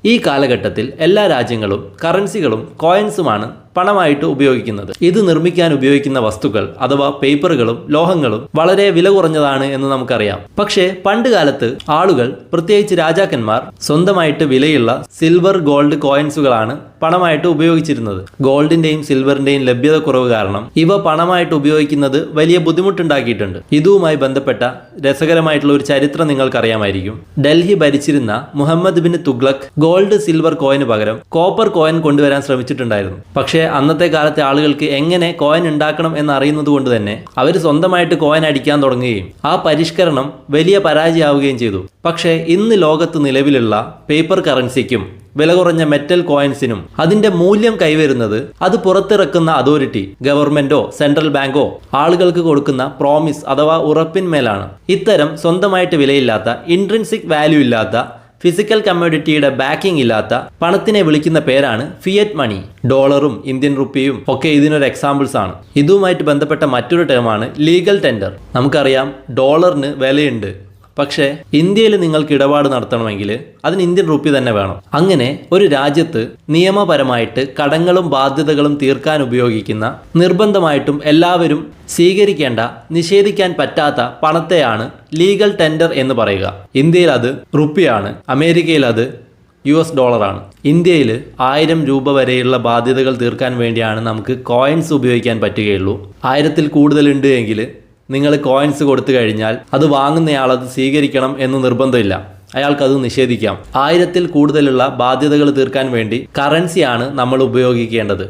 ഈ കാലഘട്ടത്തിൽ എല്ലാ രാജ്യങ്ങളും കറൻസികളും കോയിൻസുമാണ് പണമായിട്ട് ഉപയോഗിക്കുന്നത്. ഇത് നിർമ്മിക്കാൻ ഉപയോഗിക്കുന്ന വസ്തുക്കൾ അഥവാ പേപ്പറുകളും ലോഹങ്ങളും വളരെ വില കുറഞ്ഞതാണ് എന്ന് നമുക്കറിയാം. പക്ഷേ പണ്ട് കാലത്ത് ആളുകൾ, പ്രത്യേകിച്ച് രാജാക്കന്മാർ, സ്വന്തമായിട്ട് വിലയുള്ള സിൽവർ ഗോൾഡ് കോയിൻസുകളാണ് പണമായിട്ട് ഉപയോഗിച്ചിരുന്നത്. ഗോൾഡിന്റെയും സിൽവറിന്റെയും ലഭ്യത കുറവ് കാരണം ഇവ പണമായിട്ട് ഉപയോഗിക്കുന്നത് വലിയ ബുദ്ധിമുട്ടുണ്ടാക്കിയിട്ടുണ്ട്. ഇതുമായി ബന്ധപ്പെട്ട രസകരമായിട്ടുള്ള ഒരു ചരിത്രം നിങ്ങൾക്കറിയാമായിരിക്കും. ഡൽഹി ഭരിച്ചിരുന്ന മുഹമ്മദ് ബിൻ തുഗ്ലക് ഗോൾഡ് സിൽവർ കോയിന് പകരം കോപ്പർ കോയിൻ കൊണ്ടുവരാൻ ശ്രമിച്ചിട്ടുണ്ടായിരുന്നു. പക്ഷേ അന്നത്തെ കാലത്തെ ആളുകൾക്ക് എങ്ങനെ കോയിൻ ഉണ്ടാക്കണം എന്നറിയുന്നത് കൊണ്ട് തന്നെ അവർ സ്വന്തമായിട്ട് കോയിൻ അടിക്കാൻ തുടങ്ങുകയും ആ പരിഷ്കരണം വലിയ പരാജയമാവുകയും ചെയ്തു. പക്ഷേ ഇന്ന് ലോകത്ത് നിലവിലുള്ള പേപ്പർ കറൻസിക്കും വില കുറഞ്ഞ മെറ്റൽ കോയിൻസിനും അതിന്റെ മൂല്യം കൈവരുന്നത് അത് പുറത്തിറക്കുന്ന അതോറിറ്റി, ഗവൺമെന്റോ സെൻട്രൽ ബാങ്കോ ആളുകൾക്ക് കൊടുക്കുന്ന പ്രോമിസ് അഥവാ ഉറപ്പിന്മേലാണ്. ഇത്തരം സ്വന്തമായിട്ട് വിലയില്ലാത്ത, ഇൻട്രിൻസിക് വാല്യൂ ഇല്ലാത്ത, ഫിസിക്കൽ കമ്മോഡിറ്റിയുടെ ബാക്കിംഗ് ഇല്ലാത്ത പണത്തിനെ വിളിക്കുന്ന പേരാണ് ഫിയറ്റ് മണി. ഡോളറും ഇന്ത്യൻ റുപ്പിയും ഒക്കെ ഇതിനൊരു എക്സാമ്പിൾസ് ആണ്. ഇതുമായിട്ട് ബന്ധപ്പെട്ട മറ്റൊരു ടേമാണ് ലീഗൽ ടെൻഡർ. നമുക്കറിയാം ഡോളറിന് വിലയുണ്ട്. പക്ഷേ ഇന്ത്യയിൽ നിങ്ങൾക്ക് ഇടപാട് നടത്തണമെങ്കിൽ അതിന് ഇന്ത്യൻ റുപ്പി തന്നെ വേണം. അങ്ങനെ ഒരു രാജ്യത്ത് നിയമപരമായിട്ട് കടങ്ങളും ബാധ്യതകളും തീർക്കാൻ ഉപയോഗിക്കുന്ന, നിർബന്ധമായിട്ടും എല്ലാവരും സ്വീകരിക്കേണ്ട, നിഷേധിക്കാൻ പറ്റാത്ത പണത്തെയാണ് ലീഗൽ ടെൻഡർ എന്ന് പറയുക. ഇന്ത്യയിൽ അത് റുപ്പിയാണ്, അമേരിക്കയിൽ അത് US ഡോളറാണ്. ഇന്ത്യയിൽ 1000 രൂപ വരെയുള്ള ബാധ്യതകൾ തീർക്കാൻ വേണ്ടിയാണ് നമുക്ക് കോയിൻസ് ഉപയോഗിക്കാൻ പറ്റുകയുള്ളൂ. 1000-ൽ കൂടുതലുണ്ട് എങ്കിൽ നിങ്ങൾ കോയിൻസ് കൊടുത്തു കഴിഞ്ഞാൽ അത് വാങ്ങുന്നയാൾ അത് സ്വീകരിക്കണം എന്ന് നിർബന്ധമില്ല. അയാൾക്കത് നിഷേധിക്കാം. 1000-ൽ കൂടുതലുള്ള ബാധ്യതകൾ തീർക്കാൻ വേണ്ടി കറൻസിയാണ് നമ്മൾ ഉപയോഗിക്കേണ്ടത്.